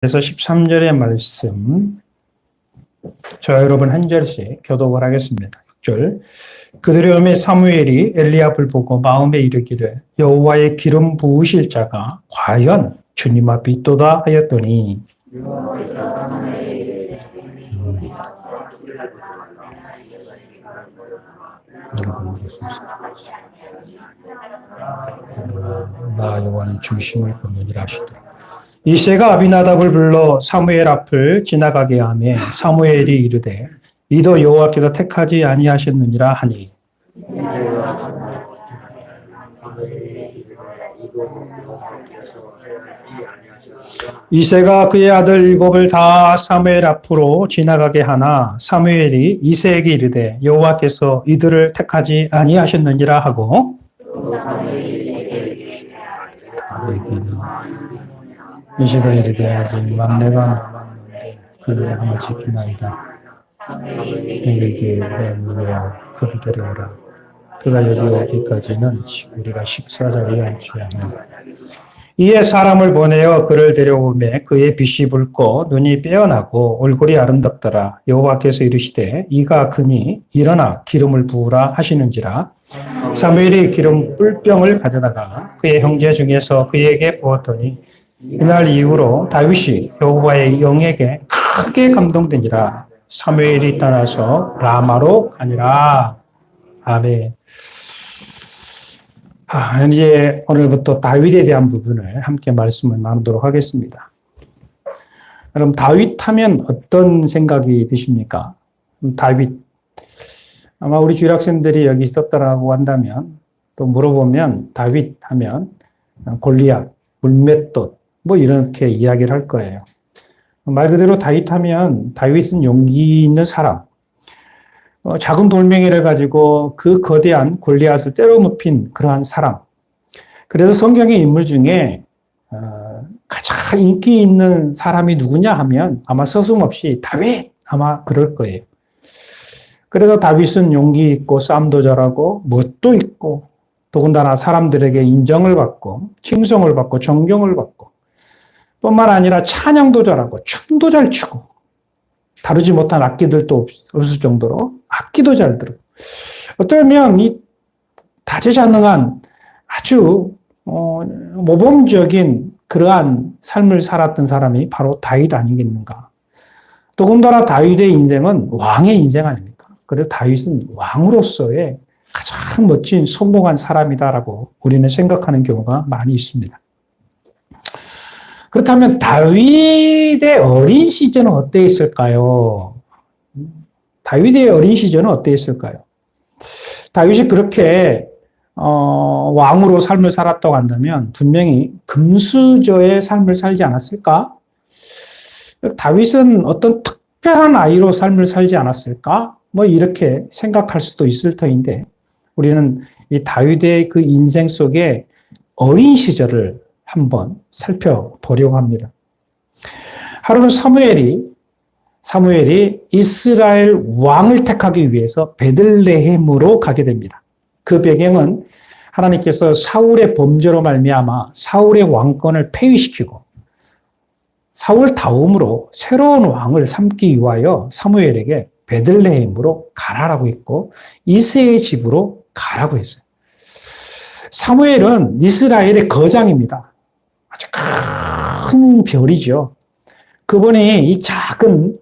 그래서 13절의 말씀, 저 여러분 한 절씩 교독을 하겠습니다. 6절. 그들의 오매 사무엘이 엘리압을 보고 마음에 이르기를 여호와의 기름 부으실 자가 과연 주님 앞에 있도다 하였더니 나 여호와는 중심을 보느니라 하시더라. 이새가 아비나답을 불러 사무엘 앞을 지나가게 하며 사무엘이 이르되 이도 여호와께서 택하지 아니하셨느니라 하니 이새가 그의 아들 일곱을 다 사무엘 앞으로 지나가게 하나 사무엘이 이새에게 이르되 여호와께서 이들을 택하지 아니하셨느니라 하고 이새가 이르되 아직 막내가 남았는데 그를 하나 지키나이다. 에게 물어 그를 데려오라. 그가 여기 오기까지는 우리가 식사 자리에 앉지 않으라. 이에 사람을 보내어 그를 데려오매 그의 빛이 붉고 눈이 빼어나고 얼굴이 아름답더라. 여호와께서 이르시되 이가 크니 일어나 기름을 부으라 하시는지라. 사무엘이 기름 뿔병을 가져다가 그의 형제 중에서 그에게 부었더니 이날 이후로 다윗이 여호와의 영에게 크게 감동되니라. 사무엘이 떠나서 라마로 가니라. 아멘. 이제 오늘부터 다윗에 대한 부분을 함께 말씀을 나누도록 하겠습니다. 그럼 다윗 하면 어떤 생각이 드십니까? 다윗. 아마 우리 주일학생들이 여기 있었다라고 한다면 또 물어보면 다윗 하면 골리앗, 물맷돌 뭐 이렇게 이야기를 할 거예요. 말 그대로 다윗 하면 다윗은 용기 있는 사람. 작은 돌멩이를 가지고 그 거대한 골리앗을 때려눕힌 그러한 사람. 그래서 성경의 인물 중에 가장 인기 있는 사람이 누구냐 하면 아마 서슴없이 다윗 아마 그럴 거예요. 그래서 다윗은 용기 있고 싸움도 잘하고 멋도 있고 더군다나 사람들에게 인정을 받고 칭송을 받고 존경을 받고 뿐만 아니라 찬양도 잘하고 춤도 잘 추고 다루지 못한 악기들도 없을 정도로 악기도 잘 들고 어쩌면 이 다재다능한 아주 모범적인 그러한 삶을 살았던 사람이 바로 다윗 아니겠는가. 더군다나 다윗의 인생은 왕의 인생 아닙니까? 그래서 다윗은 왕으로서의 가장 멋진 성공한 사람이다라고 우리는 생각하는 경우가 많이 있습니다. 그렇다면 다윗의 어린 시절은 어땠을까요? 다윗의 어린 시절은 어땠을까요? 다윗이 그렇게 왕으로 삶을 살았다고 한다면 분명히 금수저의 삶을 살지 않았을까? 다윗은 어떤 특별한 아이로 삶을 살지 않았을까? 뭐 이렇게 생각할 수도 있을 터인데 우리는 이 다윗의 그 인생 속에 어린 시절을 한번 살펴보려고 합니다. 하루는 사무엘이 이스라엘 왕을 택하기 위해서 베들레헴으로 가게 됩니다. 그 배경은 하나님께서 사울의 범죄로 말미암아 사울의 왕권을 폐위시키고 사울 다음으로 새로운 왕을 삼기 위하여 사무엘에게 베들레헴으로 가라라고 했고 이새의 집으로 가라고 했어요. 사무엘은 이스라엘의 거장입니다. 아주 큰 별이죠. 그분이 이 작은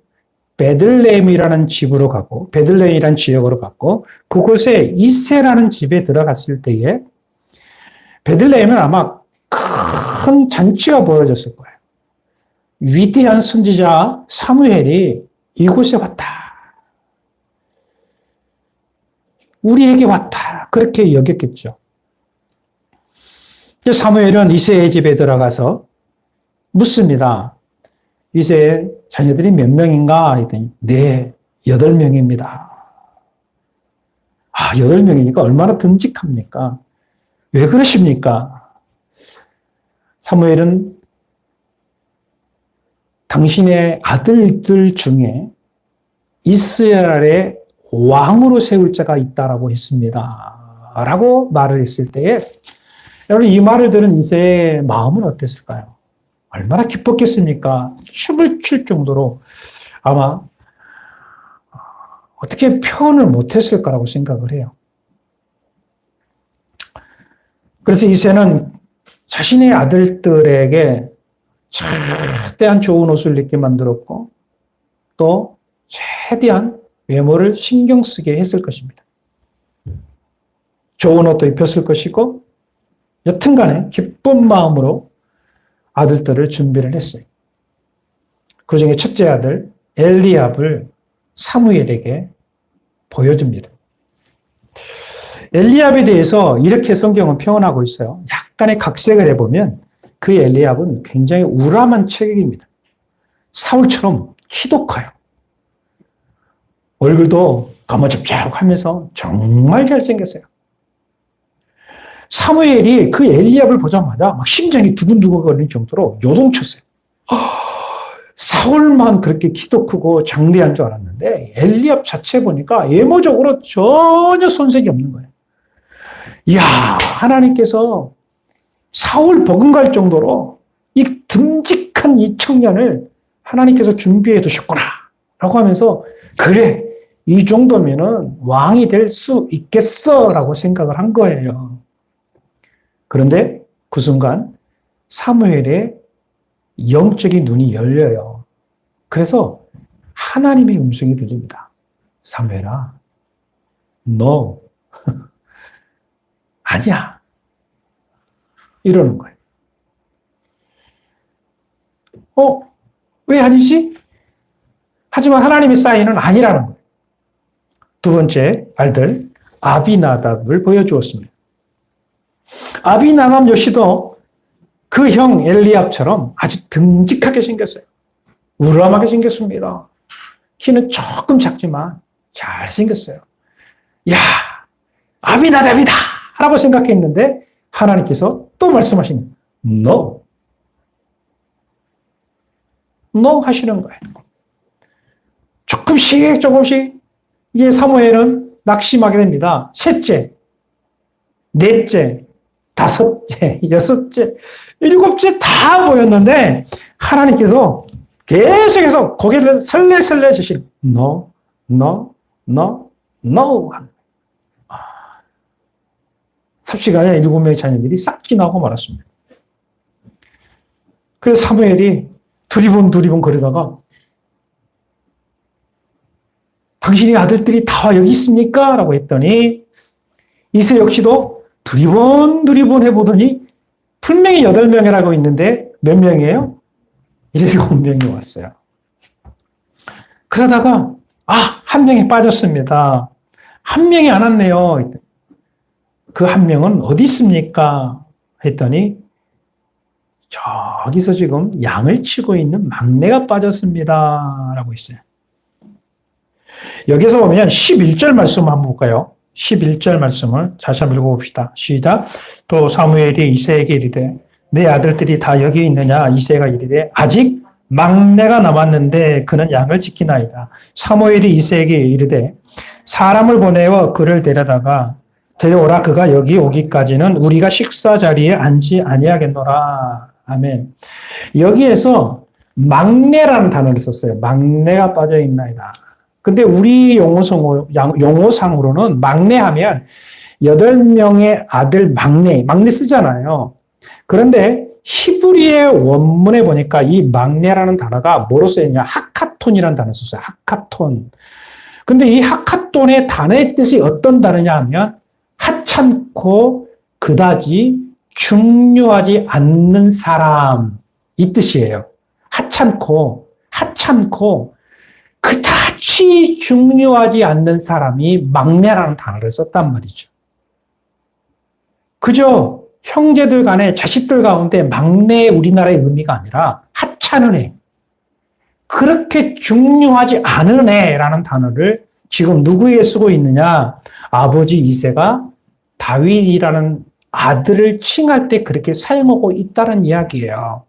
베들레헴이라는 집으로 가고 베들레헴이라는 지역으로 갔고 그곳에 이새라는 집에 들어갔을 때에 베들레헴은 아마 큰 잔치가 벌어졌을 거예요. 위대한 선지자 사무엘이 이곳에 왔다. 우리에게 왔다. 그렇게 여겼겠죠. 사무엘은 이새의 집에 들어가서 묻습니다. 이새의 자녀들이 몇 명인가? 했더니 네, 8명입니다. 8명이니까 얼마나 듬직합니까? 왜 그러십니까? 사무엘은 당신의 아들들 중에 이스라엘의 왕으로 세울 자가 있다라고 했습니다. 라고 말을 했을 때에 여러분 이 말을 들은 이새의 마음은 어땠을까요? 얼마나 기뻤겠습니까? 춤을 출 정도로 아마 어떻게 표현을 못했을까라고 생각을 해요. 그래서 이새는 자신의 아들들에게 최대한 좋은 옷을 입게 만들었고 또 최대한 외모를 신경 쓰게 했을 것입니다. 좋은 옷도 입혔을 것이고 여튼간에 기쁜 마음으로 아들들을 준비를 했어요. 그 중에 첫째 아들 엘리압을 사무엘에게 보여줍니다. 엘리압에 대해서 이렇게 성경은 표현하고 있어요. 약간의 각색을 해보면 그 엘리압은 굉장히 우람한 체격입니다. 사울처럼 키도 커요. 얼굴도 거머쭅쭅하면서 정말 잘생겼어요. 사무엘이 그 엘리압을 보자마자 막 심장이 두근두근 거리는 정도로 요동쳤어요. 사울만 그렇게 키도 크고 장대한 줄 알았는데 엘리압 자체 보니까 외모적으로 전혀 손색이 없는 거예요. 이야, 하나님께서 사울 버금갈 정도로 이 듬직한 이 청년을 하나님께서 준비해 두셨구나 라고 하면서 그래, 이 정도면은 왕이 될 수 있겠어 라고 생각을 한 거예요. 그런데 그 순간 사무엘의 영적인 눈이 열려요. 그래서 하나님의 음성이 들립니다. 사무엘아, 너 아니야. 이러는 거예요. 왜 아니지? 하지만 하나님의 사인은 아니라는 거예요. 두 번째 아들 아비나답을 보여주었습니다. 아비나답 역시도 그 형 엘리압처럼 아주 듬직하게 생겼어요. 우람하게 생겼습니다. 키는 조금 작지만 잘생겼어요. 야, 아비나답이다! 라고 생각했는데 하나님께서 또 말씀하시는 No. No 하시는 거예요. 조금씩 이제 사무엘은 낙심하게 됩니다. 셋째, 넷째, 다섯째, 여섯째, 일곱째 다 보였는데 하나님께서 계속해서 고개를 설레설레 주시는 No, No, No, No. 삽시간에 7명의 자녀들이 싹 지나고 말았습니다. 그래서 사무엘이 두리번 거리다가 당신의 아들들이 다 여기 있습니까? 라고 했더니 이세 역시도 두리번 해보더니 분명히 8명이라고 있는데 몇 명이에요? 7명이 왔어요. 그러다가 한 명이 빠졌습니다. 한 명이 안 왔네요. 그 한 명은 어디 있습니까? 했더니 저기서 지금 양을 치고 있는 막내가 빠졌습니다. 라고 있어요. 여기서 보면 11절 말씀 한번 볼까요? 11절 말씀을 다시 한번 읽어봅시다. 시작. 또 사무엘이 이새에게 이르되 내 아들들이 다 여기 있느냐? 이새가 이르되 아직 막내가 남았는데 그는 양을 지키나이다. 사무엘이 이새에게 이르되 사람을 보내어 그를 데려오라. 그가 여기 오기까지는 우리가 식사 자리에 앉지 아니하겠노라. 아멘. 여기에서 막내라는 단어를 썼어요. 막내가 빠져 있나이다. 근데 우리 용어상으로는 막내하면 8명의 아들 막내 쓰잖아요. 그런데 히브리의 원문에 보니까 이 막내라는 단어가 뭐로 쓰였냐? 하카톤이라는 단어를 썼어요. 하카톤. 근데 이 하카톤의 단어의 뜻이 어떤 단어냐 하면 하찮고 그다지 중요하지 않는 사람, 이 뜻이에요. 하찮고 그다지 중요하지 않는 사람이 막내라는 단어를 썼단 말이죠. 그저 형제들 간에 자식들 가운데 막내의 우리나라의 의미가 아니라 하찮은 애, 그렇게 중요하지 않은 애라는 단어를 지금 누구에게 쓰고 있느냐? 아버지 이새가 다윗이라는 아들을 칭할 때 그렇게 사용하고 있다는 이야기예요.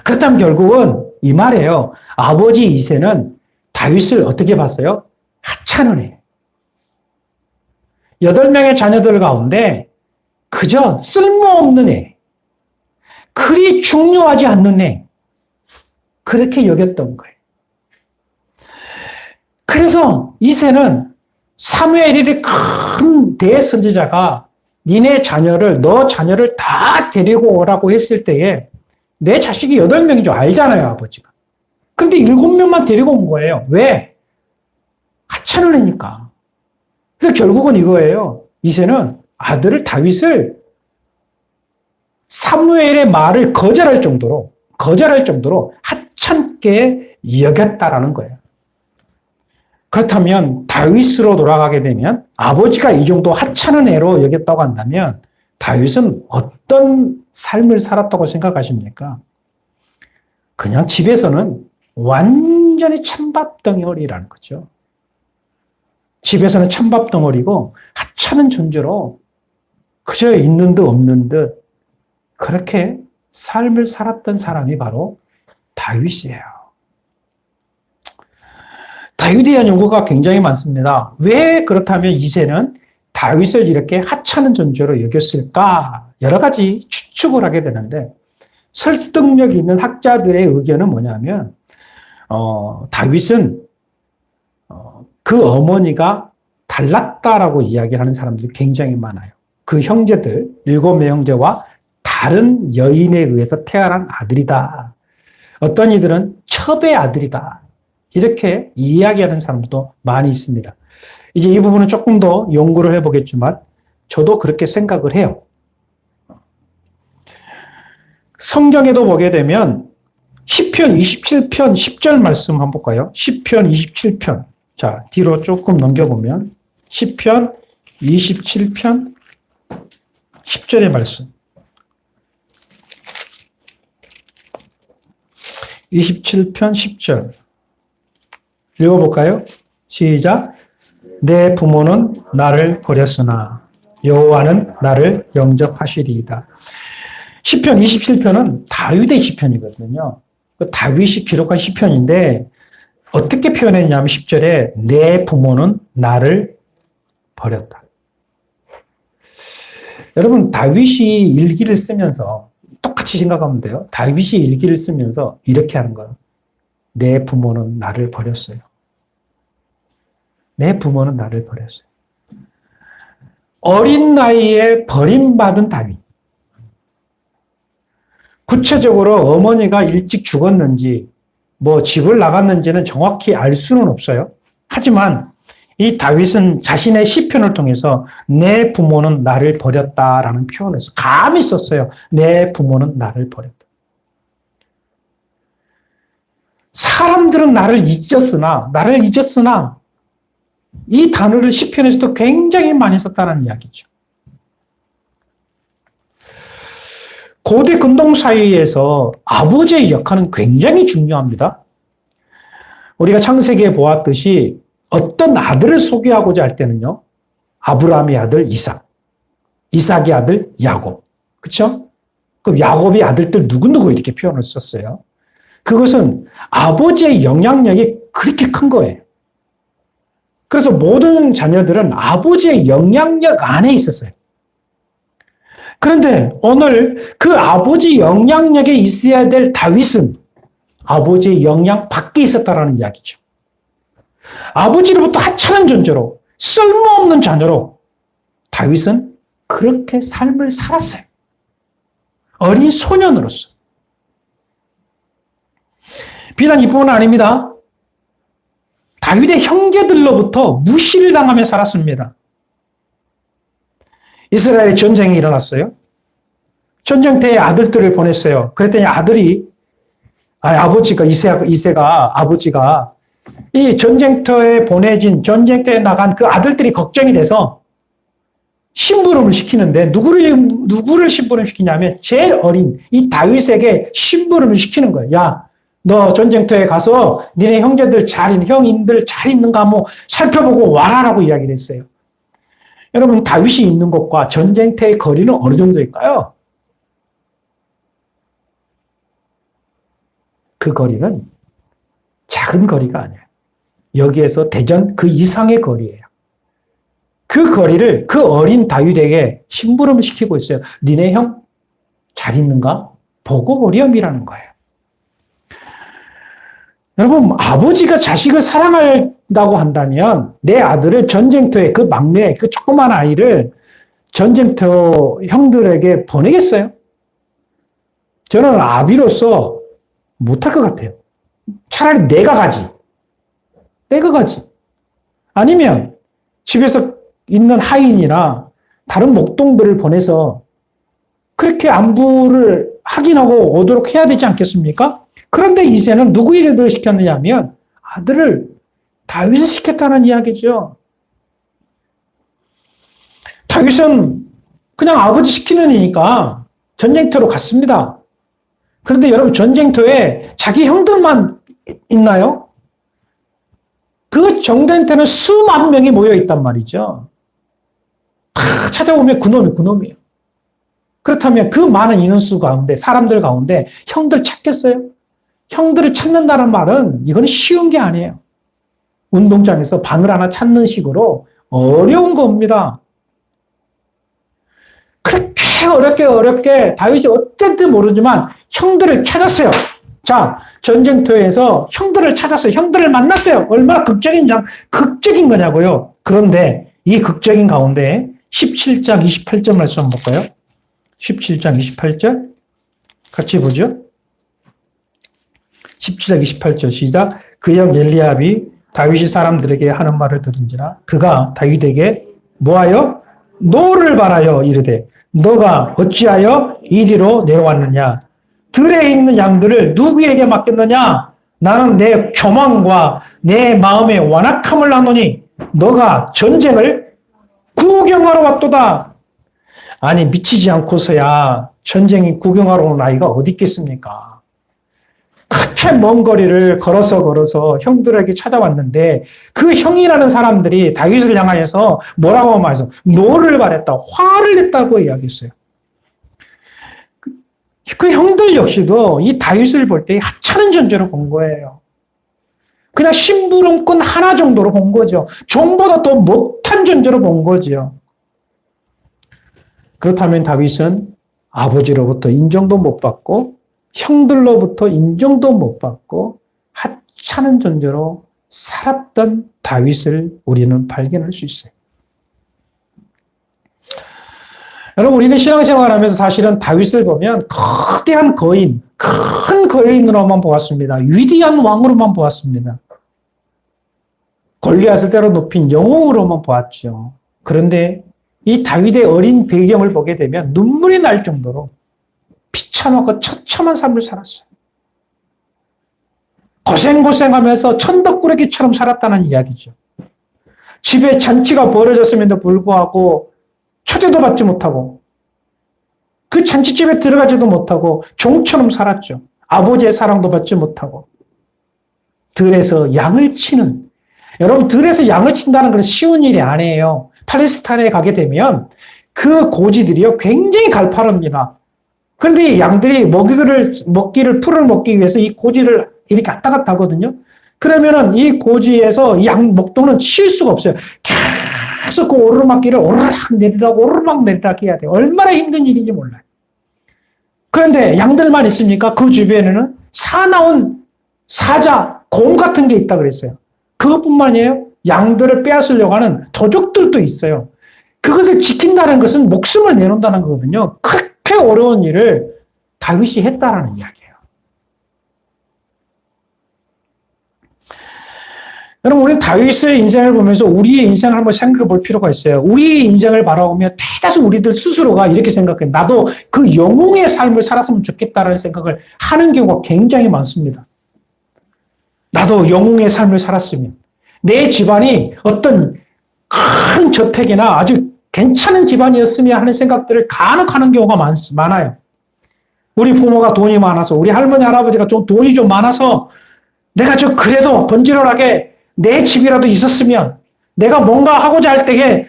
그렇다면 결국은 이 말이에요. 아버지 이새는 다윗을 어떻게 봤어요? 하찮은 애. 8명의 자녀들 가운데 그저 쓸모없는 애. 그리 중요하지 않는 애. 그렇게 여겼던 거예요. 그래서 이새는 사무엘이 큰 대선지자가 너 자녀를 다 데리고 오라고 했을 때에 내 자식이 8명인 줄 알잖아요, 아버지가. 근데 7명만 데리고 온 거예요. 왜? 하찮은 애니까. 그래서 결국은 이거예요. 이새는 아들을 다윗을 사무엘의 말을 거절할 정도로 하찮게 여겼다라는 거예요. 그렇다면 다윗으로 돌아가게 되면 아버지가 이 정도 하찮은 애로 여겼다고 한다면 다윗은 어떤 삶을 살았다고 생각하십니까? 그냥 집에서는 완전히 찬밥 덩어리라는 거죠. 집에서는 찬밥 덩어리고 하찮은 존재로 그저 있는 듯 없는 듯 그렇게 삶을 살았던 사람이 바로 다윗이에요. 다윗에 대한 연구가 굉장히 많습니다. 왜 그렇다면 이새는 다윗을 이렇게 하찮은 존재로 여겼을까? 여러 가지 추측을 하게 되는데 설득력 있는 학자들의 의견은 뭐냐면 다윗은 그 어머니가 달랐다라고 이야기하는 사람들이 굉장히 많아요. 그 형제들, 7의 형제와 다른 여인에 의해서 태어난 아들이다. 어떤 이들은 첩의 아들이다. 이렇게 이야기하는 사람들도 많이 있습니다. 이제 이 부분은 조금 더 연구를 해보겠지만 저도 그렇게 생각을 해요. 성경에도 보게 되면 시편 27편 10절 말씀 한번 볼까요? 시편 27편. 자, 뒤로 조금 넘겨보면 시편 27편 10절의 말씀. 27편 10절. 읽어볼까요? 시작. 내 부모는 나를 버렸으나 여호와는 나를 영접하시리이다. 시편 27편은 다윗의 시편이거든요. 다윗이 기록한 시편인데 어떻게 표현했냐면 10절에 내 부모는 나를 버렸다. 여러분 다윗이 일기를 쓰면서 똑같이 생각하면 돼요. 다윗이 일기를 쓰면서 이렇게 하는 거예요. 내 부모는 나를 버렸어요. 내 부모는 나를 버렸어요. 어린 나이에 버림받은 다윗. 구체적으로 어머니가 일찍 죽었는지 뭐 집을 나갔는지는 정확히 알 수는 없어요. 하지만 이 다윗은 자신의 시편을 통해서 내 부모는 나를 버렸다라는 표현을 해서 감히 썼어요. 내 부모는 나를 버렸다. 사람들은 나를 잊었으나 이 단어를 시편에서도 굉장히 많이 썼다는 이야기죠. 고대 근동 사회에서 아버지의 역할은 굉장히 중요합니다. 우리가 창세기에 보았듯이 어떤 아들을 소개하고자 할 때는요, 아브라함의 아들 이삭, 이삭의 아들 야곱, 그렇죠? 그럼 야곱의 아들들 누구누구 이렇게 표현을 썼어요. 그것은 아버지의 영향력이 그렇게 큰 거예요. 그래서 모든 자녀들은 아버지의 영향력 안에 있었어요. 그런데 오늘 그 아버지 영향력에 있어야 될 다윗은 아버지의 영향 밖에 있었다라는 이야기죠. 아버지로부터 하찮은 존재로 쓸모없는 자녀로 다윗은 그렇게 삶을 살았어요. 어린 소년으로서. 비단 이뿐은 아닙니다. 다윗의 형제들로부터 무시를 당하며 살았습니다. 이스라엘에 전쟁이 일어났어요. 전쟁터에 아들들을 보냈어요. 그랬더니 아버지가 아버지가 이 전쟁터에 나간 그 아들들이 걱정이 돼서 심부름을 시키는데 누구를 심부름 시키냐면 제일 어린 이 다윗에게 심부름을 시키는 거예요. 야, 너 전쟁터에 가서 니네 형인들 잘 있는가 한번 살펴보고 와라라고 이야기를 했어요. 여러분 다윗이 있는 곳과 전쟁터의 거리는 어느 정도일까요? 그 거리는 작은 거리가 아니에요. 여기에서 대전 그 이상의 거리예요. 그 거리를 그 어린 다윗에게 심부름을 시키고 있어요. 니네 형 잘 있는가? 보고 어려움이라는 거예요. 여러분, 아버지가 자식을 사랑한다고 한다면 내 아들을 전쟁터에 그 막내, 그 조그만 아이를 전쟁터 형들에게 보내겠어요? 저는 아비로서 못할 것 같아요. 차라리 내가 가지. 내가 가지. 아니면 집에서 있는 하인이나 다른 목동들을 보내서 그렇게 안부를 확인하고 오도록 해야 되지 않겠습니까? 그런데 이새는 누구에게 시켰느냐 하면 아들을 다윗을 시켰다는 이야기죠. 다윗은 그냥 아버지 시키는 이니까 전쟁터로 갔습니다. 그런데 여러분, 전쟁터에 자기 형들만 있나요? 그 전쟁터는 수만 명이 모여 있단 말이죠. 다 찾아오면 그놈이에요. 그렇다면 그 많은 인원수 가운데, 사람들 가운데 형들 찾겠어요? 형들을 찾는다는 말은 이건 쉬운 게 아니에요. 운동장에서 바늘 하나 찾는 식으로 어려운 겁니다. 그렇게 어렵게 다윗이 어쨌든 모르지만 형들을 찾았어요. 자, 전쟁터에서 형들을 찾았어요. 형들을 만났어요. 얼마나 극적인 거냐고요. 그런데 이 극적인 가운데 17장 28절 말씀 한번 볼까요? 17장 28절 같이 보죠. 17장 28절 시작. 그 형 엘리압이 다윗이 사람들에게 하는 말을 들은지라 그가 다윗에게 뭐하여? 노를 바라여 이르되 너가 어찌하여 이리로 내려왔느냐? 들에 있는 양들을 누구에게 맡겼느냐? 나는 내 교만과 내 마음의 완악함을 나누니 너가 전쟁을 구경하러 왔도다. 아니, 미치지 않고서야 전쟁이 구경하러 온 아이가 어디 있겠습니까? 그렇게 먼 거리를 걸어서 형들에게 찾아왔는데 그 형이라는 사람들이 다윗을 향하여서 뭐라고 말해서 노를 바랬다, 화를 냈다고 이야기했어요. 그 형들 역시도 이 다윗을 볼 때 하찮은 존재로 본 거예요. 그냥 심부름꾼 하나 정도로 본 거죠. 종보다 더 못한 존재로 본 거죠. 그렇다면 다윗은 아버지로부터 인정도 못 받고 형들로부터 인정도 못 받고 하찮은 존재로 살았던 다윗을 우리는 발견할 수 있어요. 여러분, 우리는 신앙생활하면서 사실은 다윗을 보면 거대한 거인, 큰 거인으로만 보았습니다. 위대한 왕으로만 보았습니다. 골리앗을 때려 높인 영웅으로만 보았죠. 그런데 이 다윗의 어린 배경을 보게 되면 눈물이 날 정도로 비참하고 처참한 삶을 살았어요. 고생하면서 천덕꾸러기처럼 살았다는 이야기죠. 집에 잔치가 벌어졌음에도 불구하고 초대도 받지 못하고 그 잔치집에 들어가지도 못하고 종처럼 살았죠. 아버지의 사랑도 받지 못하고 들에서 양을 치는, 여러분, 들에서 양을 친다는 건 쉬운 일이 아니에요. 팔레스타인에 가게 되면 그 고지들이요 굉장히 갈파릅니다. 그런데 이 양들이 풀을 먹기 위해서 이 고지를 이렇게 왔다 갔다 하거든요. 그러면은 이 고지에서 양 목동은 쉴 수가 없어요. 계속 그 오르막길을 오르락 내리락 해야 돼요. 얼마나 힘든 일인지 몰라요. 그런데 양들만 있습니까? 그 주변에는 사나운 사자, 곰 같은 게 있다 그랬어요. 그것뿐만 아니에요. 양들을 빼앗으려고 하는 도적들도 있어요. 그것을 지킨다는 것은 목숨을 내놓는다는 거거든요. 그렇게 어려운 일을 다윗이 했다라는 이야기예요. 여러분, 우리 다윗의 인생을 보면서 우리의 인생을 한번 생각해 볼 필요가 있어요. 우리의 인생을 바라보며 대다수 우리들 스스로가 이렇게 생각해요. 나도 그 영웅의 삶을 살았으면 좋겠다라는 생각을 하는 경우가 굉장히 많습니다. 나도 영웅의 삶을 살았으면, 내 집안이 어떤 큰 저택이나 아주 괜찮은 집안이었으면 하는 생각들을 간혹 하는 경우가 많아요. 우리 부모가 돈이 많아서, 우리 할머니, 할아버지가 좀 돈이 좀 많아서 내가 그래도 번지런하게 내 집이라도 있었으면, 내가 뭔가 하고자 할 때에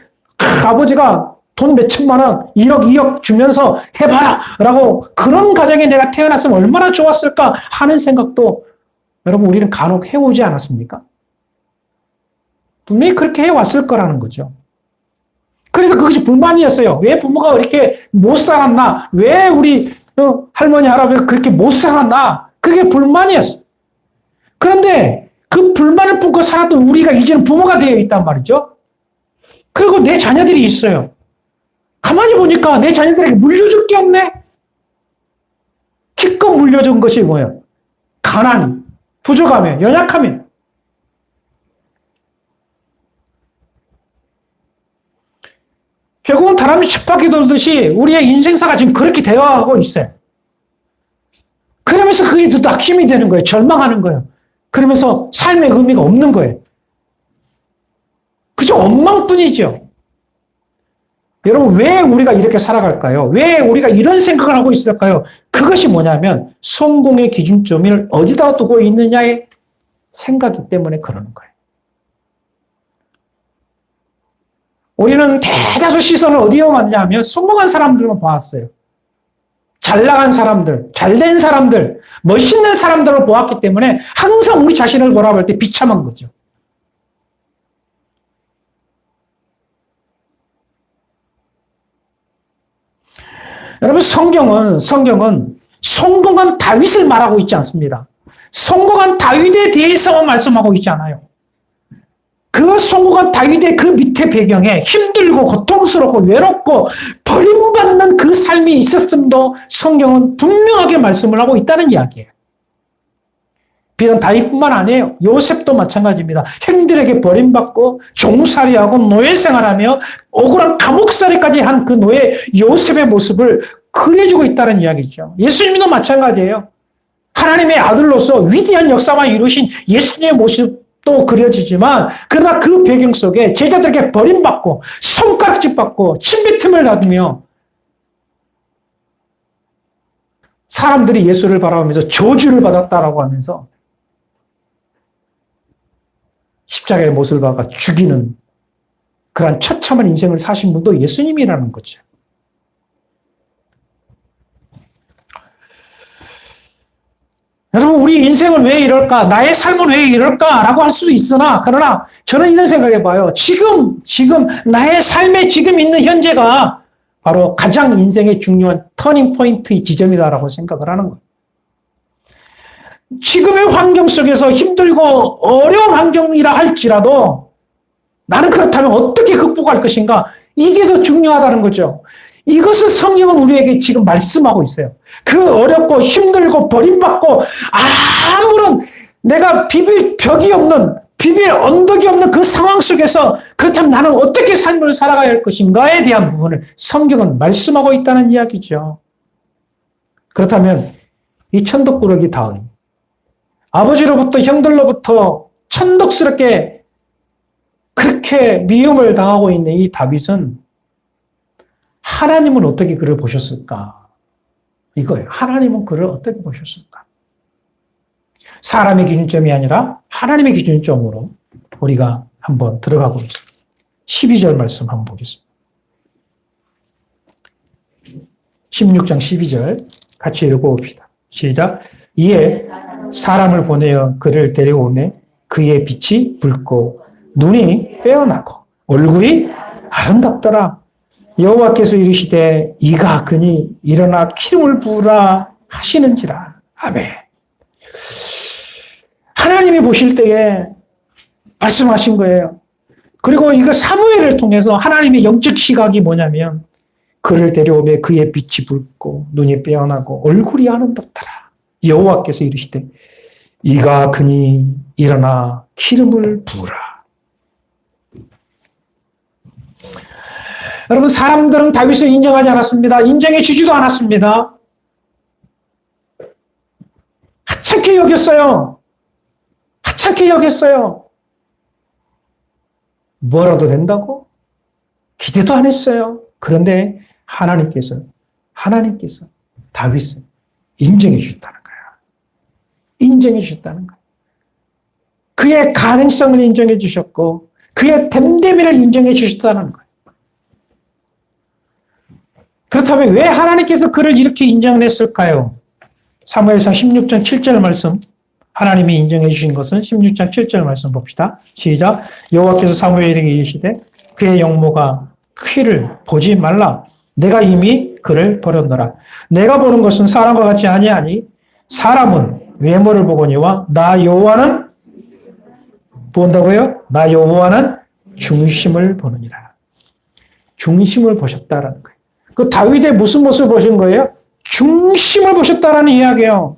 아버지가 돈 몇천만 원, 1억, 2억 주면서 해봐라 라고, 그런 가정에 내가 태어났으면 얼마나 좋았을까 하는 생각도 여러분 우리는 간혹 해오지 않았습니까? 분명히 그렇게 해왔을 거라는 거죠. 그래서 그것이 불만이었어요. 왜 부모가 이렇게 못 살았나? 왜 우리 할머니, 할아버지가 그렇게 못 살았나? 그게 불만이었어. 그런데 그 불만을 품고 살았던 우리가 이제는 부모가 되어 있단 말이죠. 그리고 내 자녀들이 있어요. 가만히 보니까 내 자녀들에게 물려줄 게 없네? 기껏 물려준 것이 뭐예요? 가난, 부족함에, 연약함에. 결국은 다람쥐 쳇바퀴 돌듯이 우리의 인생사가 지금 그렇게 되어가고 있어요. 그러면서 그게 더 낙심이 되는 거예요. 절망하는 거예요. 그러면서 삶의 의미가 없는 거예요. 그저 엉망뿐이죠. 여러분, 왜 우리가 이렇게 살아갈까요? 왜 우리가 이런 생각을 하고 있을까요? 그것이 뭐냐면 성공의 기준점을 어디다 두고 있느냐의 생각이기 때문에 그러는 거예요. 우리는 대다수 시선을 어디에 맞냐면 성공한 사람들만 보았어요. 잘 나간 사람들, 잘된 사람들, 멋있는 사람들을 보았기 때문에 항상 우리 자신을 돌아볼 때 비참한 거죠. 여러분, 성경은 성공한 다윗을 말하고 있지 않습니다. 성공한 다윗에 대해서만 말씀하고 있지 않아요. 그 성공한 다윗의 그 밑에 배경에 힘들고 고통스럽고 외롭고 버림받는 그 삶이 있었음도 성경은 분명하게 말씀을 하고 있다는 이야기예요. 비단 다윗뿐만 아니에요. 요셉도 마찬가지입니다. 형들에게 버림받고 종살이하고 노예생활하며 억울한 감옥살이까지 한 그 노예 요셉의 모습을 그려주고 있다는 이야기죠. 예수님도 마찬가지예요. 하나님의 아들로서 위대한 역사만 이루신 예수님의 모습도 그려지지만 그러나 그 배경 속에 제자들에게 버림받고 손가락질 받고 침뱉음을 받으며 사람들이 예수를 바라보면서 저주를 받았다라고 하면서 십자가의 못을 박아 죽이는 그러한 처참한 인생을 사신 분도 예수님이라는 거죠. 여러분, 우리 인생은 왜 이럴까? 나의 삶은 왜 이럴까? 라고 할 수도 있으나, 그러나 저는 이런 생각해 봐요. 지금, 나의 삶에 지금 있는 현재가 바로 가장 인생의 중요한 터닝 포인트의 지점이다라고 생각을 하는 거예요. 지금의 환경 속에서 힘들고 어려운 환경이라 할지라도 나는 그렇다면 어떻게 극복할 것인가? 이게 더 중요하다는 거죠. 이것을 성경은 우리에게 지금 말씀하고 있어요. 그 어렵고 힘들고 버림받고 아무런 내가 비빌 벽이 없는, 비빌 언덕이 없는 그 상황 속에서 그렇다면 나는 어떻게 삶을 살아가야 할 것인가에 대한 부분을 성경은 말씀하고 있다는 이야기죠. 그렇다면 이 천덕꾸러기 다음 아버지로부터 형들로부터 천덕스럽게 그렇게 미움을 당하고 있는 이 다윗은 하나님은 어떻게 그를 보셨을까? 이거예요. 하나님은 그를 어떻게 보셨을까? 사람의 기준점이 아니라 하나님의 기준점으로 우리가 한번 들어가고 있습니다. 12절 말씀 한번 보겠습니다. 16장 12절 같이 읽어봅시다. 시작. 이에 사람을 보내어 그를 데려오매 그의 빛이 붉고 눈이 빼어나고 얼굴이 아름답더라. 여호와께서 이르시되 이가 그니 일어나 기름을 부으라 하시는지라. 아멘. 하나님이 보실 때에 말씀하신 거예요. 그리고 이거 사무엘을 통해서 하나님의 영적 시각이 뭐냐면 그를 데려오매 그의 빛이 붉고 눈이 빼어나고 얼굴이 아름답더라. 여호와께서 이르시되 이가 그니 일어나 기름을 부으라. 여러분, 사람들은 다윗을 인정하지 않았습니다. 인정해 주지도 않았습니다. 하찮게 여겼어요. 하찮게 여겼어요. 뭐라도 된다고? 기대도 안 했어요. 그런데 하나님께서 다윗을 인정해 주셨다는 거예요. 인정해 주셨다는 거예요. 그의 가능성을 인정해 주셨고 그의 됨됨이를 인정해 주셨다는 거예요. 그렇다면 왜 하나님께서 그를 이렇게 인정했을까요? 사무엘상 16장 7절 말씀, 하나님이 인정해 주신 것은 16장 7절 말씀 봅시다. 시작. 여호와께서 사무엘에게 이르시되 그의 영모가 키를 보지 말라. 내가 이미 그를 버렸노라. 내가 보는 것은 사람과 같이 아니하니 사람은 외모를 보거니와 나 여호와는 본다고요? 나 여호와는 중심을 보느니라. 중심을 보셨다라는 거예요. 그 다윗의 무슨 모습을 보신 거예요? 중심을 보셨다라는 이야기예요.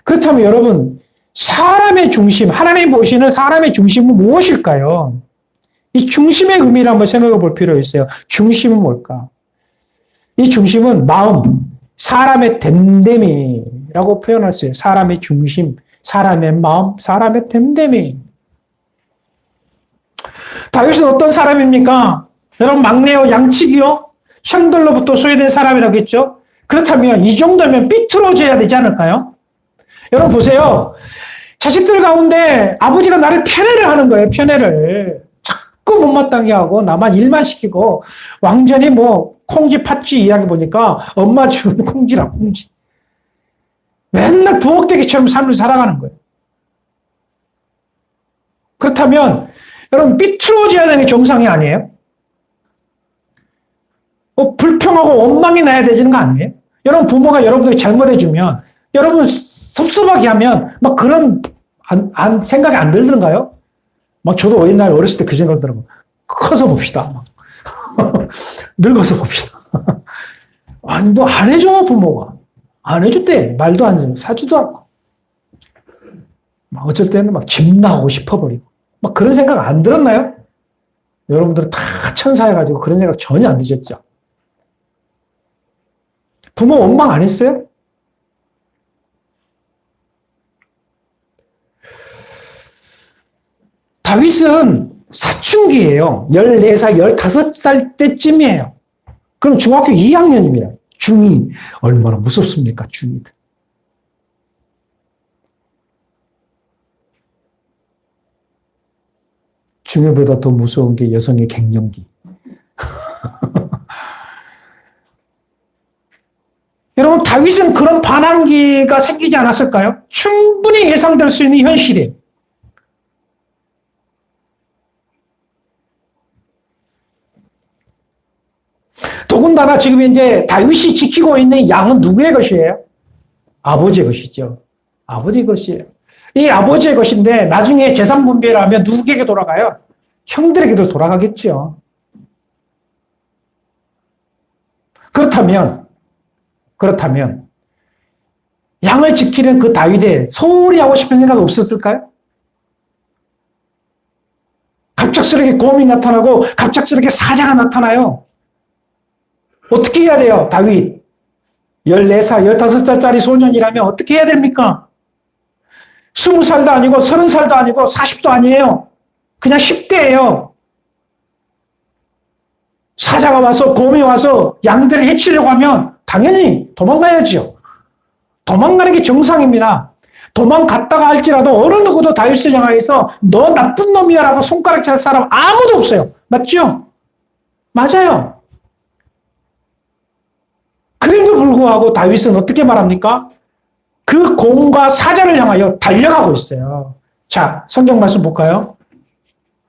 그렇다면 여러분, 사람의 중심, 하나님 보시는 사람의 중심은 무엇일까요? 이 중심의 의미를 한번 생각해 볼 필요가 있어요. 중심은 뭘까? 이 중심은 마음, 사람의 됨됨이라고 표현했어요. 사람의 중심, 사람의 마음, 사람의 됨됨이. 다윗은 어떤 사람입니까? 여러분, 막내요, 양치기요, 형들로부터 소외된 사람이라고 했죠? 그렇다면 이 정도면 삐뚤어져야 되지 않을까요? 여러분 보세요. 자식들 가운데 아버지가 나를 편애를 하는 거예요. 편애를. 자꾸 못마땅해 하고 나만 일만 시키고 완전히 뭐 콩쥐 팥쥐 이야기 보니까 엄마 주는 콩쥐라 콩쥐. 맨날 부엌대기처럼 삶을 살아가는 거예요. 그렇다면 여러분 삐뚤어져야 되는 게 정상이 아니에요? 불평하고 원망이 나야 되는 거 아니에요? 여러분 부모가 여러분에게 잘못해주면 여러분 섭섭하게 하면 막 그런 생각이 안 들던가요? 막 저도 옛날 어렸을 때 그 생각 들어요. 커서 봅시다. 늙어서 봅시다. 아니 뭐 안 해줘 부모가. 안 해줬대. 말도 안 해줘. 사주도 않고. 막 어쩔 때는 막 집 나오고 싶어버리고. 막 그런 생각 안 들었나요? 여러분들은 다 천사여가지고 그런 생각 전혀 안 드셨죠? 부모 원망 안 했어요? 다윗은 사춘기예요. 14살, 15살 때쯤이에요. 그럼 중학교 2학년입니다. 중2. 얼마나 무섭습니까, 중2들. 중2보다 더 무서운 게 여성의 갱년기. 여러분, 다윗은 그런 반항기가 생기지 않았을까요? 충분히 예상될 수 있는 현실이에요. 더군다나 지금 이제 다윗이 지키고 있는 양은 누구의 것이에요? 아버지의 것이죠. 아버지의 것이에요. 이 아버지의 것인데 나중에 재산 분배를 하면 누구에게 돌아가요? 형들에게도 돌아가겠죠. 그렇다면 양을 지키는 그 다윗에 소홀히 하고 싶은 생각 없었을까요? 갑작스럽게 곰이 나타나고 갑작스럽게 사자가 나타나요. 어떻게 해야 돼요, 다윗? 14살, 15살짜리 소년이라면 어떻게 해야 됩니까? 20살도 아니고 30살도 아니고 40도 아니에요. 그냥 10대예요. 사자가 와서 곰이 와서 양들을 해치려고 하면 당연히 도망가야죠. 도망가는 게 정상입니다. 도망갔다가 할지라도 어느 누구도 다윗을 향해서 너 나쁜 놈이야 라고 손가락 찰 사람 아무도 없어요. 맞죠? 맞아요. 그럼에도 불구하고 다윗은 어떻게 말합니까? 그 곰과 사자를 향하여 달려가고 있어요. 자, 성경 말씀 볼까요?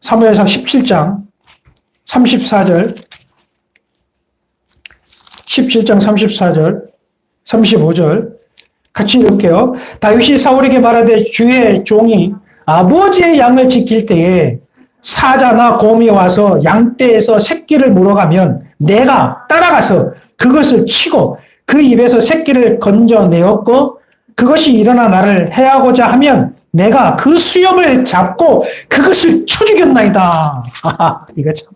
사무엘상 17장 34절 17장 34절 35절 같이 읽을게요. 다윗이 사울에게 말하되 주의 종이 아버지의 양을 지킬 때에 사자나 곰이 와서 양떼에서 새끼를 물어가면 내가 따라가서 그것을 치고 그 입에서 새끼를 건져내었고 그것이 일어나 나를 해하고자 하면 내가 그 수염을 잡고 그것을 쳐 죽였나이다. 이거 참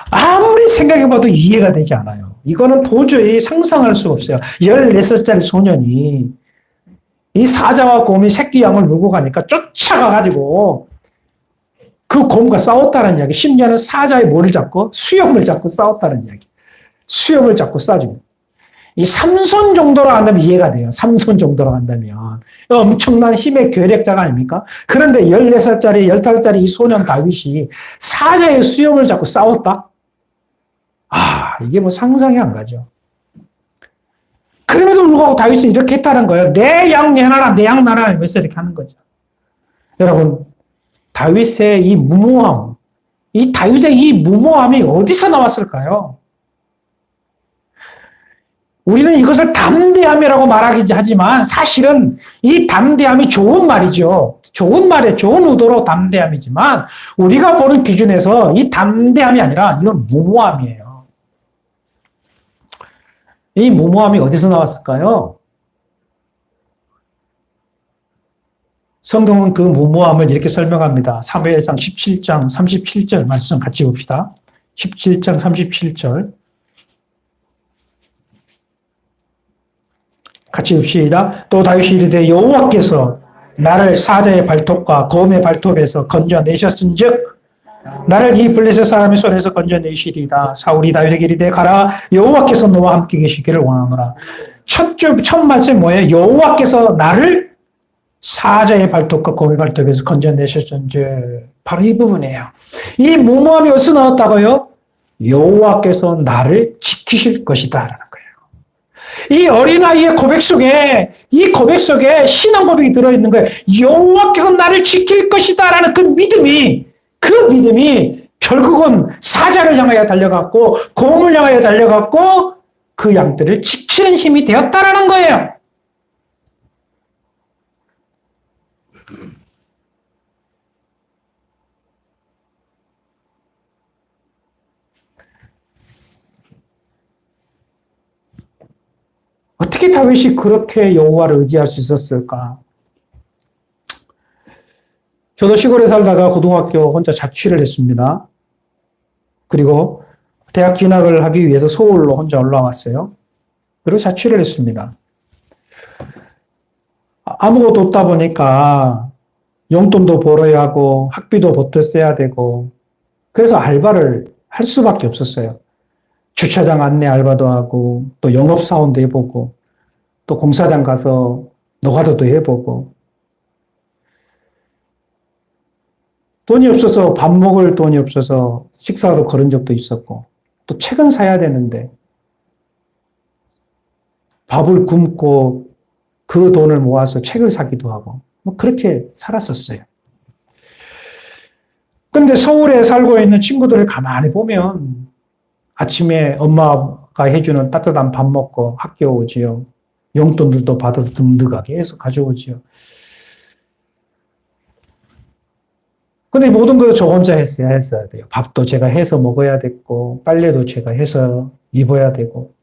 아무리 생각해봐도 이해가 되지 않아요. 이거는 도저히 상상할 수가 없어요. 14살짜리 소년이 이 사자와 곰이 새끼 양을 물고 가니까 쫓아가가지고 그 곰과 싸웠다는 이야기. 심지어는 사자의 머리를 잡고 수염을 잡고 싸웠다는 이야기. 수염을 잡고 쏴주고. 이 삼손 정도로 한다면 이해가 돼요. 삼손 정도로 한다면. 엄청난 힘의 괴력자가 아닙니까? 그런데 14살짜리, 15살짜리 이 소년 다윗이 사자의 수염을 잡고 싸웠다? 이게 뭐 상상이 안 가죠. 그럼에도 불구하고 다윗은 이렇게 했다는 거예요. 내 양 내놔라, 내 양 나라 하면서 이렇게 하는 거죠. 여러분, 다윗의 이 무모함, 이 다윗의 이 무모함이 어디서 나왔을까요? 우리는 이것을 담대함이라고 말하긴 하지만 사실은 이 담대함이 좋은 말이죠. 좋은 말에 좋은 의도로 담대함이지만 우리가 보는 기준에서 이 담대함이 아니라 이건 무모함이에요. 이 무모함이 어디서 나왔을까요? 성경은 그 무모함을 이렇게 설명합니다. 사무엘상 17장 37절 말씀 같이 봅시다. 17장 37절 같이 봅시다. 또 다윗이 이르되 여호와께서 나를 사자의 발톱과 검의 발톱에서 건져내셨은즉 나를 이 블레셋 사람의 손에서 건져내시리이다. 사울이 다윗에게 이르되 가라 여호와께서 너와 함께 계시기를 원하노라. 첫 말씀 뭐예요? 여호와께서 나를 사자의 발톱과 검의 발톱에서 건져내셨은즉 바로 이 부분이에요. 이 무모함이 어디서 나왔다고요? 여호와께서 나를 지키실 것이다 라는 거예요. 이 어린아이의 고백 속에 이 고백 속에 신앙 고백이 들어있는 거예요. 여호와께서 나를 지킬 것이다 라는 그 믿음이 결국은 사자를 향하여 달려갔고 곰을 향하여 달려갔고 그 양들을 지키는 힘이 되었다라는 거예요. 어떻게 다윗이 그렇게 여호와를 의지할 수 있었을까? 저도 시골에 살다가 고등학교 혼자 자취를 했습니다. 그리고 대학 진학을 하기 위해서 서울로 혼자 올라왔어요. 그리고 자취를 했습니다. 아무것도 없다 보니까 용돈도 벌어야 하고 학비도 버텨 써야 되고 그래서 알바를 할 수밖에 없었어요. 주차장 안내 알바도 하고 또 영업사원도 해보고 또 공사장 가서 노가다도 해보고 돈이 없어서 밥 먹을 돈이 없어서 식사도 거른 적도 있었고 또 책은 사야 되는데 밥을 굶고 그 돈을 모아서 책을 사기도 하고 뭐 그렇게 살았었어요. 근데 서울에 살고 있는 친구들을 가만히 보면 아침에 엄마가 해주는 따뜻한 밥 먹고 학교 오지요. 용돈들도 받아서 듬득하게 해서 가져오지요. 근데 모든 걸 저 혼자 했어야 돼요. 밥도 제가 해서 먹어야 됐고, 빨래도 제가 해서 입어야 되고.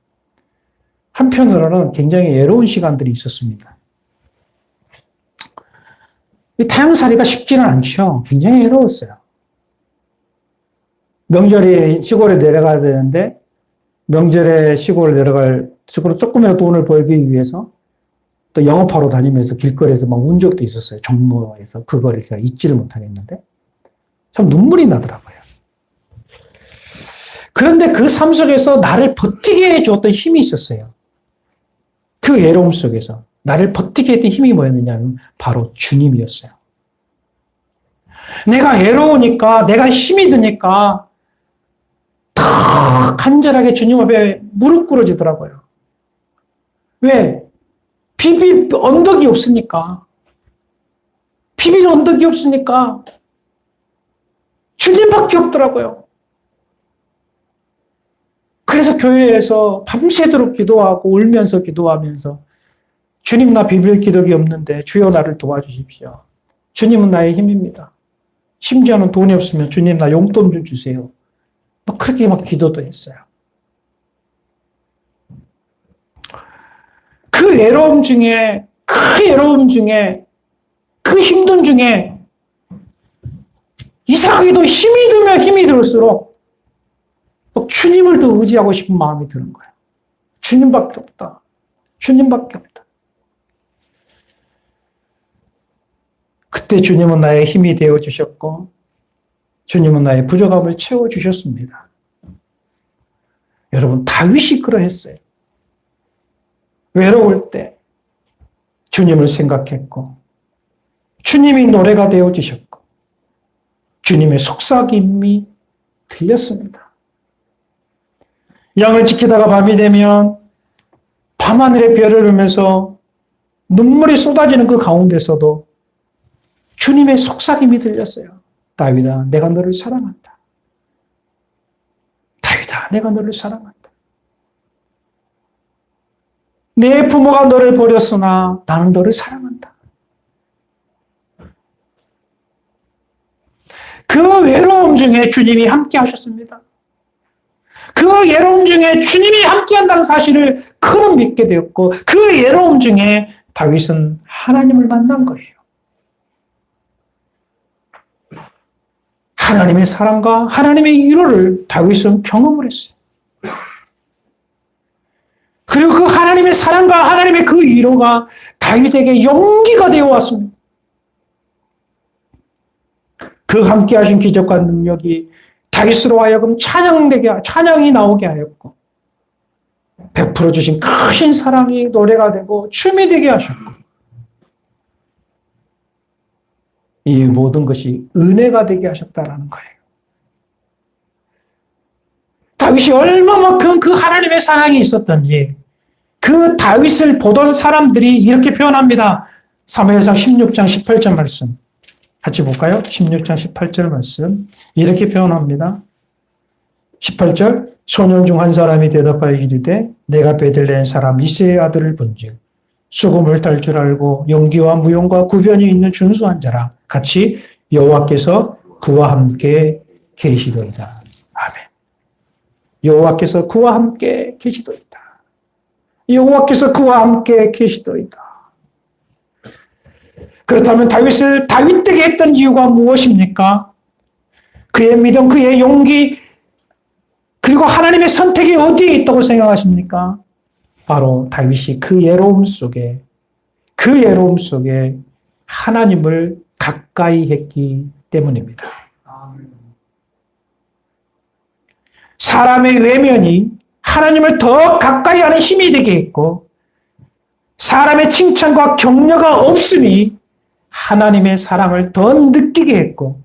한편으로는 굉장히 외로운 시간들이 있었습니다. 이 타향살이가 쉽지는 않죠. 굉장히 외로웠어요. 명절에 시골에 내려가야 되는데, 명절에 시골에 내려갈, 시골로 조금이라도 돈을 벌기 위해서 또 영업하러 다니면서 길거리에서 막 운 적도 있었어요. 종로에서 그거를 제가 잊지를 못하겠는데. 참 눈물이 나더라고요. 그런데 그 삶 속에서 나를 버티게 해주었던 힘이 있었어요. 그 외로움 속에서 나를 버티게 했던 힘이 뭐였느냐면 바로 주님이었어요. 내가 외로우니까 내가 힘이 드니까 다 간절하게 주님 앞에 무릎 꿇어지더라고요. 왜? 비빌 언덕이 없으니까. 비빌 언덕이 없으니까 주님밖에 없더라고요. 그래서 교회에서 밤새도록 기도하고 울면서 기도하면서 주님 나 비빌 기덕이 없는데 주여 나를 도와주십시오. 주님은 나의 힘입니다. 심지어는 돈이 없으면 주님 나 용돈 좀 주세요. 막 그렇게 막 기도도 했어요. 그 외로움 중에 그 힘든 중에 이상하게도 힘이 들면 힘이 들수록 주님을 더 의지하고 싶은 마음이 드는 거예요. 주님밖에 없다. 주님밖에 없다. 그때 주님은 나의 힘이 되어주셨고 주님은 나의 부족함을 채워주셨습니다. 여러분 다윗이 그러했어요. 외로울 때 주님을 생각했고 주님이 노래가 되어주셨고 주님의 속삭임이 들렸습니다. 양을 지키다가 밤이 되면 밤하늘의 별을 보면서 눈물이 쏟아지는 그 가운데서도 주님의 속삭임이 들렸어요. 다윗아, 내가 너를 사랑한다. 다윗아, 내가 너를 사랑한다. 내 부모가 너를 버렸으나 나는 너를 사랑한다. 그 외로움 중에 주님이 함께 하셨습니다. 그 외로움 중에 주님이 함께 한다는 사실을 그는 믿게 되었고, 그 외로움 중에 다윗은 하나님을 만난 거예요. 하나님의 사랑과 하나님의 위로를 다윗은 경험을 했어요. 그리고 그 하나님의 사랑과 하나님의 그 위로가 다윗에게 용기가 되어 왔습니다. 그 함께 하신 기적과 능력이 다윗으로 하여금 찬양이 나오게 하였고, 베풀어 주신 크신 사랑이 노래가 되고 춤이 되게 하셨고, 이 모든 것이 은혜가 되게 하셨다라는 거예요. 다윗이 얼마만큼 그 하나님의 사랑이 있었던지 그 다윗을 보던 사람들이 이렇게 표현합니다. 사무엘상 16장 18절 말씀 같이 볼까요? 16장 18절 말씀 이렇게 표현합니다. 18절 소년 중 한 사람이 대답하여 이르되 내가 베들레헴 사람 이새의 아들을 본즉 수금을 탈 줄 알고 용기와 무용과 구변이 있는 준수한 자라 같이 여호와께서 그와 함께 계시도이다. 아멘. 여호와께서 그와 함께 계시도이다. 여호와께서 그와 함께 계시도이다. 그렇다면 다윗을 다윗되게 했던 이유가 무엇입니까? 그의 믿음, 그의 용기, 그리고 하나님의 선택이 어디에 있다고 생각하십니까? 바로 다윗이 그 외로움 속에 하나님을 가까이 했기 때문입니다. 사람의 외면이 하나님을 더 가까이 하는 힘이 되게 했고, 사람의 칭찬과 격려가 없음이 하나님의 사랑을 더 느끼게 했고,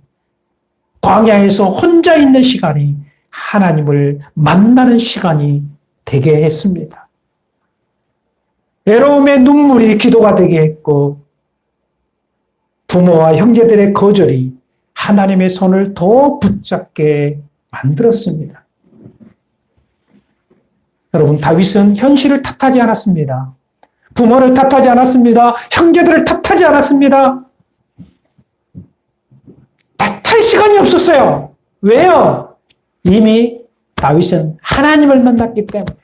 광야에서 혼자 있는 시간이 하나님을 만나는 시간이 되게 했습니다. 외로움의 눈물이 기도가 되게 했고, 부모와 형제들의 거절이 하나님의 손을 더 붙잡게 만들었습니다. 여러분, 다윗은 현실을 탓하지 않았습니다. 부모를 탓하지 않았습니다. 형제들을 탓하지 않았습니다. 탓할 시간이 없었어요. 왜요? 이미 다윗은 하나님을 만났기 때문에.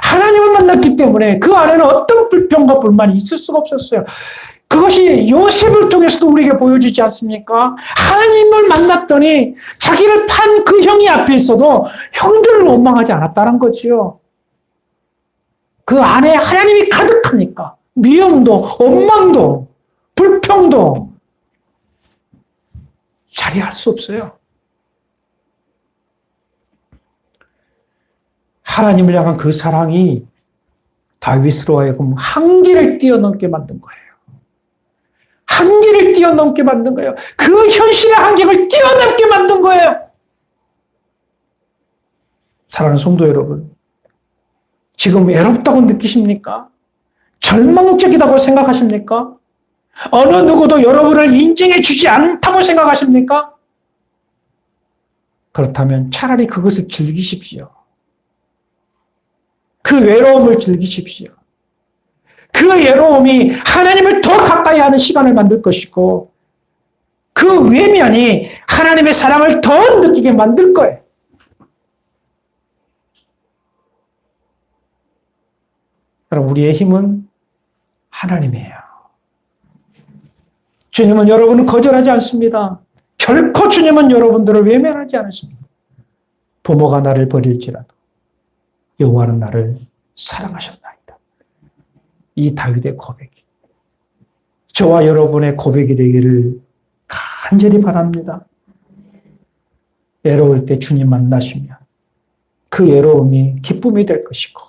하나님을 만났기 때문에 그 안에는 어떤 불평과 불만이 있을 수가 없었어요. 그것이 요셉을 통해서도 우리에게 보여주지 않습니까? 하나님을 만났더니 자기를 판 그 형이 앞에 있어도 형들을 원망하지 않았다는 거지요. 그 안에 하나님이 가득하니까 미움도 원망도 불평도 자리할 수 없어요. 하나님을 향한 그 사랑이 다윗으로 하여금 한계를 뛰어넘게 만든 거예요. 한계를 뛰어넘게 만든 거예요. 그 현실의 한계를 뛰어넘게 만든 거예요. 사랑하는 성도 여러분, 지금 외롭다고 느끼십니까? 절망적이라고 생각하십니까? 어느 누구도 여러분을 인정해 주지 않다고 생각하십니까? 그렇다면 차라리 그것을 즐기십시오. 그 외로움을 즐기십시오. 그 외로움이 하나님을 더 가까이 하는 시간을 만들 것이고, 그 외면이 하나님의 사랑을 더 느끼게 만들 거예요. 여러분, 우리의 힘은 하나님이에요. 주님은 여러분을 거절하지 않습니다. 결코 주님은 여러분들을 외면하지 않습니다. 부모가 나를 버릴지라도 여호와는 나를 사랑하셨나이다. 이 다윗의 고백이 저와 여러분의 고백이 되기를 간절히 바랍니다. 외로울 때 주님 만나시면 그 외로움이 기쁨이 될 것이고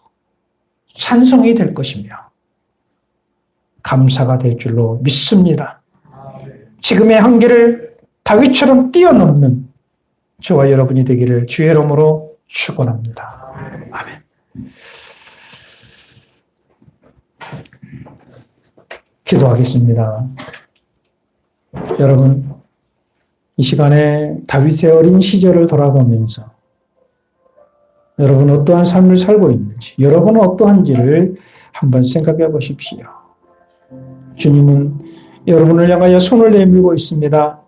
찬송이 될 것이며 감사가 될 줄로 믿습니다. 지금의 한계를 다윗처럼 뛰어넘는 저와 여러분이 되기를 주의 이름으로 축원합니다. 아멘. 기도하겠습니다. 여러분, 이 시간에 다윗의 어린 시절을 돌아보면서 여러분은 어떠한 삶을 살고 있는지, 여러분은 어떠한지를 한번 생각해 보십시오. 주님은 여러분을 향하여 손을 내밀고 있습니다.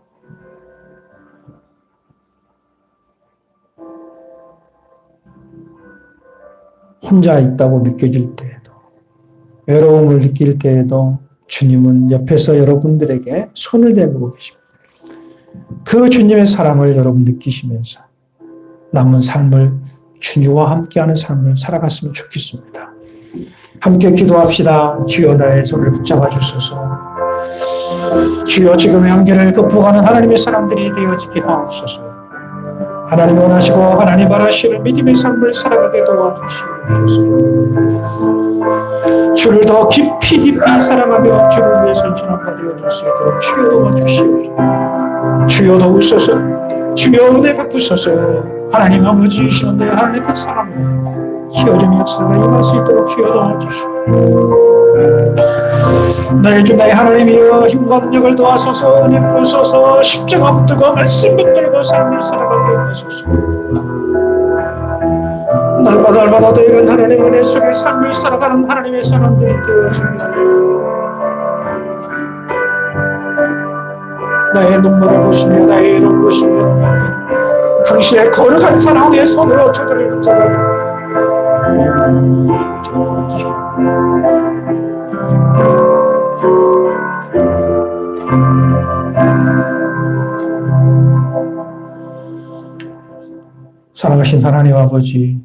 혼자 있다고 느껴질 때에도, 외로움을 느낄 때에도 주님은 옆에서 여러분들에게 손을 내밀고 계십니다. 그 주님의 사랑을 여러분 느끼시면서 남은 삶을 주님과 함께하는 삶을 살아갔으면 좋겠습니다. 함께 기도합시다. 주여 나의 손을 붙잡아 주소서. 주여 지금의 한계를 극복하는 하나님의 사람들이 되어지게 하옵소서. 하나님 원하시고 하나님 바라시는 믿음의 삶을 살아가게 도와주시옵소서. 주를 더 깊이 사랑하며 주를 위해서 전합가 되어줄 수 있도록 주여 도와주시옵소서. 주여 도우소서. 주여 은혜 베푸소서. 하나님 아버지이시는데 하나님 그 사랑을 희어진 역사가 임할 수 있도록 주여 도와주시옵소서. 나의 주 나의 하나님이여 힘과 능력을 도와소서. 은혜 부어소서. 십자가 붙들고 말씀 붙들고 삶을 살아가게 하소서. 날마다 되어간 하나님 은혜 속에 삶을 살아가는 하나님의 사람들이 되어집니다. 나의 눈물을 보시며 나의 이름 보시며 당신의 거룩한 사랑 위에 손으로 저들을 붙잡아 사랑하신 하나님 아버지,